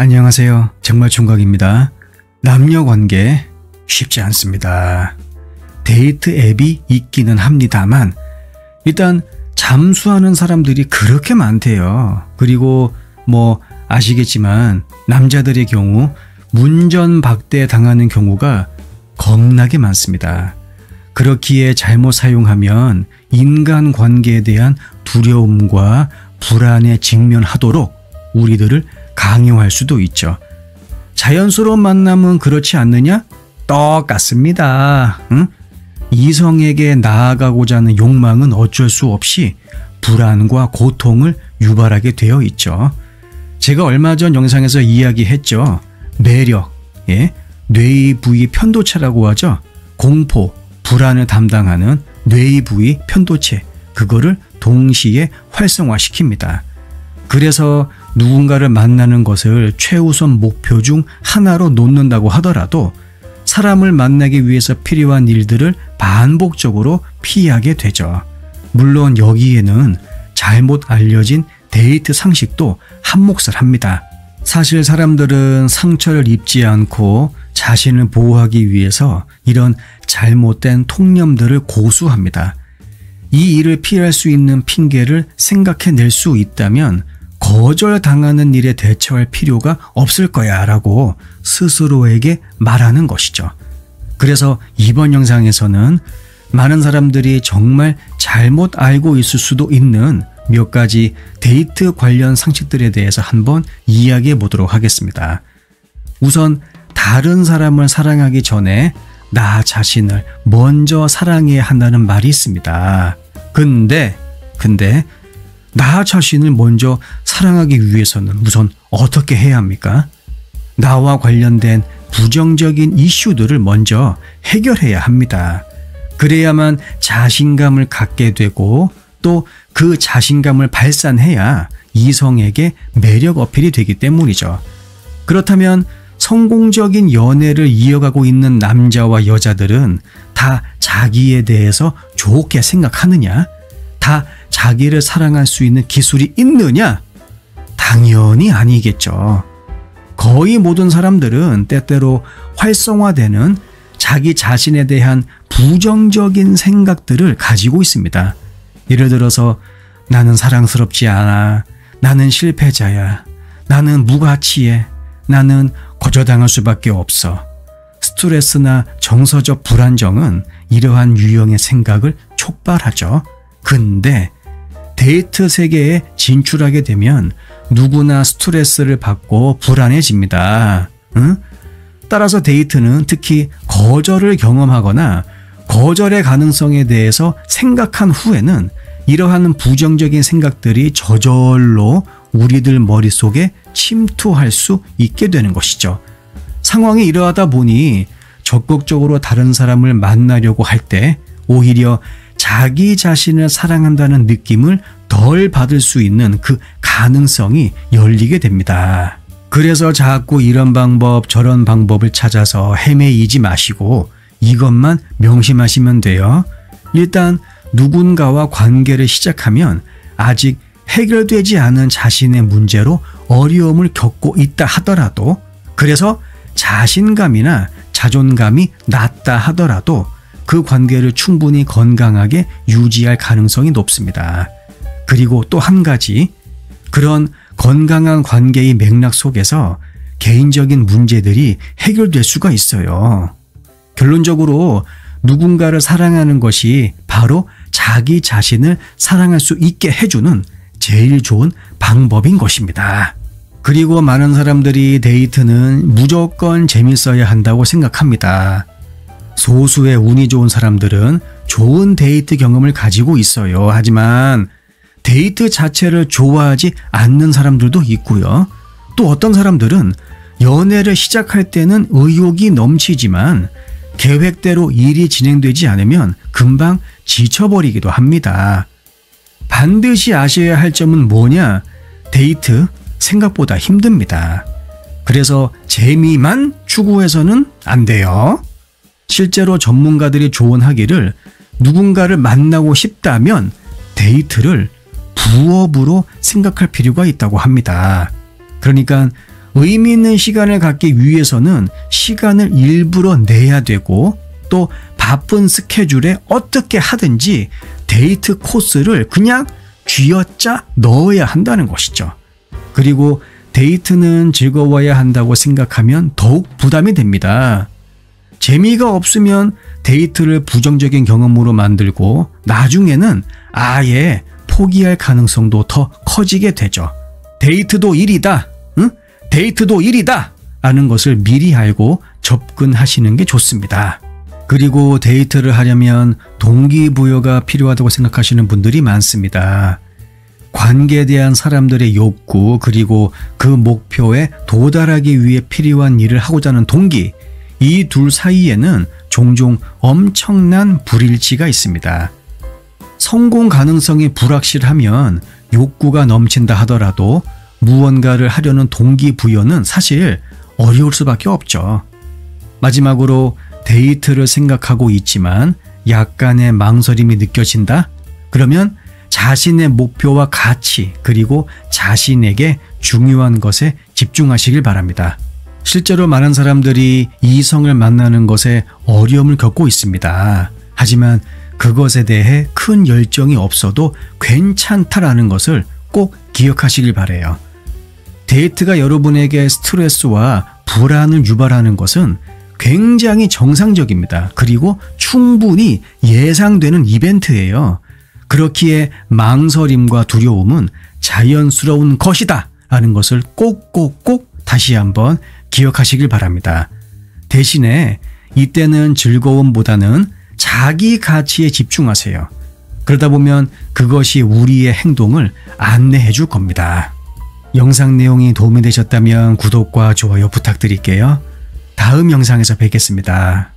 안녕하세요. 정말 총각입니다. 남녀 관계 쉽지 않습니다. 데이트 앱이 있기는 합니다만 일단 잠수하는 사람들이 그렇게 많대요. 그리고 아시겠지만 남자들의 경우 문전박대 당하는 경우가 겁나게 많습니다. 그렇기에 잘못 사용하면 인간관계에 대한 두려움과 불안에 직면하도록 우리들을 강요할 수도 있죠. 자연스러운 만남은 그렇지 않느냐? 똑같습니다. 응? 이성에게 나아가고자 하는 욕망은 어쩔 수 없이 불안과 고통을 유발하게 되어 있죠. 제가 얼마 전 영상에서 이야기했죠. 매력, 뇌의 부위 편도체라고 하죠. 공포, 불안을 담당하는 뇌의 부위 편도체, 그거를 동시에 활성화시킵니다. 그래서 누군가를 만나는 것을 최우선 목표 중 하나로 놓는다고 하더라도 사람을 만나기 위해서 필요한 일들을 반복적으로 피하게 되죠. 물론 여기에는 잘못 알려진 데이트 상식도 한몫을 합니다. 사실 사람들은 상처를 입지 않고 자신을 보호하기 위해서 이런 잘못된 통념들을 고수합니다. 이 일을 피할 수 있는 핑계를 생각해낼 수 있다면 거절당하는 일에 대처할 필요가 없을 거야 라고 스스로에게 말하는 것이죠. 그래서 이번 영상에서는 많은 사람들이 정말 잘못 알고 있을 수도 있는 몇 가지 데이트 관련 상식들에 대해서 한번 이야기해 보도록 하겠습니다. 우선 다른 사람을 사랑하기 전에 나 자신을 먼저 사랑해야 한다는 말이 있습니다. 근데 나 자신을 먼저 사랑하기 위해서는 우선 어떻게 해야 합니까? 나와 관련된 부정적인 이슈들을 먼저 해결해야 합니다. 그래야만 자신감을 갖게 되고 또 그 자신감을 발산해야 이성에게 매력 어필이 되기 때문이죠. 그렇다면 성공적인 연애를 이어가고 있는 남자와 여자들은 다 자기에 대해서 좋게 생각하느냐? 다 자기를 사랑할 수 있는 기술이 있느냐? 당연히 아니겠죠. 거의 모든 사람들은 때때로 활성화되는 자기 자신에 대한 부정적인 생각들을 가지고 있습니다. 예를 들어서 나는 사랑스럽지 않아, 나는 실패자야, 나는 무가치해, 나는 거절당할 수밖에 없어. 스트레스나 정서적 불안정은 이러한 유형의 생각을 촉발하죠. 근데 데이트 세계에 진출하게 되면 누구나 스트레스를 받고 불안해집니다. 응? 따라서 데이트는 특히 거절을 경험하거나 거절의 가능성에 대해서 생각한 후에는 이러한 부정적인 생각들이 저절로 우리들 머릿속에 침투할 수 있게 되는 것이죠. 상황이 이러하다 보니 적극적으로 다른 사람을 만나려고 할 때 오히려 자기 자신을 사랑한다는 느낌을 덜 받을 수 있는 그 가능성이 열리게 됩니다. 그래서 자꾸 이런 방법 저런 방법을 찾아서 헤매이지 마시고 이것만 명심하시면 돼요. 일단 누군가와 관계를 시작하면 아직 해결되지 않은 자신의 문제로 어려움을 겪고 있다 하더라도, 그래서 자신감이나 자존감이 낮다 하더라도 그 관계를 충분히 건강하게 유지할 가능성이 높습니다. 그리고 또 한 가지, 그런 건강한 관계의 맥락 속에서 개인적인 문제들이 해결될 수가 있어요. 결론적으로 누군가를 사랑하는 것이 바로 자기 자신을 사랑할 수 있게 해주는 제일 좋은 방법인 것입니다. 그리고 많은 사람들이 데이트는 무조건 재밌어야 한다고 생각합니다. 소수의 운이 좋은 사람들은 좋은 데이트 경험을 가지고 있어요. 하지만 데이트 자체를 좋아하지 않는 사람들도 있고요. 또 어떤 사람들은 연애를 시작할 때는 의욕이 넘치지만 계획대로 일이 진행되지 않으면 금방 지쳐버리기도 합니다. 반드시 아셔야 할 점은 뭐냐? 데이트 생각보다 힘듭니다. 그래서 재미만 추구해서는 안 돼요. 실제로 전문가들이 조언하기를 누군가를 만나고 싶다면 데이트를 부업으로 생각할 필요가 있다고 합니다. 그러니까 의미 있는 시간을 갖기 위해서는 시간을 일부러 내야 되고 또 바쁜 스케줄에 어떻게 하든지 데이트 코스를 그냥 쥐어짜 넣어야 한다는 것이죠. 그리고 데이트는 즐거워야 한다고 생각하면 더욱 부담이 됩니다. 재미가 없으면 데이트를 부정적인 경험으로 만들고 나중에는 아예 포기할 가능성도 더 커지게 되죠. 데이트도 일이다. 응? 데이트도 일이다. 라는 것을 미리 알고 접근하시는 게 좋습니다. 그리고 데이트를 하려면 동기부여가 필요하다고 생각하시는 분들이 많습니다. 관계에 대한 사람들의 욕구 그리고 그 목표에 도달하기 위해 필요한 일을 하고자 하는 동기, 이 둘 사이에는 종종 엄청난 불일치가 있습니다. 성공 가능성이 불확실하면 욕구가 넘친다 하더라도 무언가를 하려는 동기부여는 사실 어려울 수밖에 없죠. 마지막으로 데이트를 생각하고 있지만 약간의 망설임이 느껴진다? 그러면 자신의 목표와 가치 그리고 자신에게 중요한 것에 집중하시길 바랍니다. 실제로 많은 사람들이 이성을 만나는 것에 어려움을 겪고 있습니다. 하지만 그것에 대해 큰 열정이 없어도 괜찮다라는 것을 꼭 기억하시길 바라요. 데이트가 여러분에게 스트레스와 불안을 유발하는 것은 굉장히 정상적입니다. 그리고 충분히 예상되는 이벤트예요. 그렇기에 망설임과 두려움은 자연스러운 것이다 라는 것을 꼭꼭꼭 다시 한번 기억하시길 바랍니다. 대신에 이때는 즐거움보다는 자기 가치에 집중하세요. 그러다 보면 그것이 우리의 행동을 안내해 줄 겁니다. 영상 내용이 도움이 되셨다면 구독과 좋아요 부탁드릴게요. 다음 영상에서 뵙겠습니다.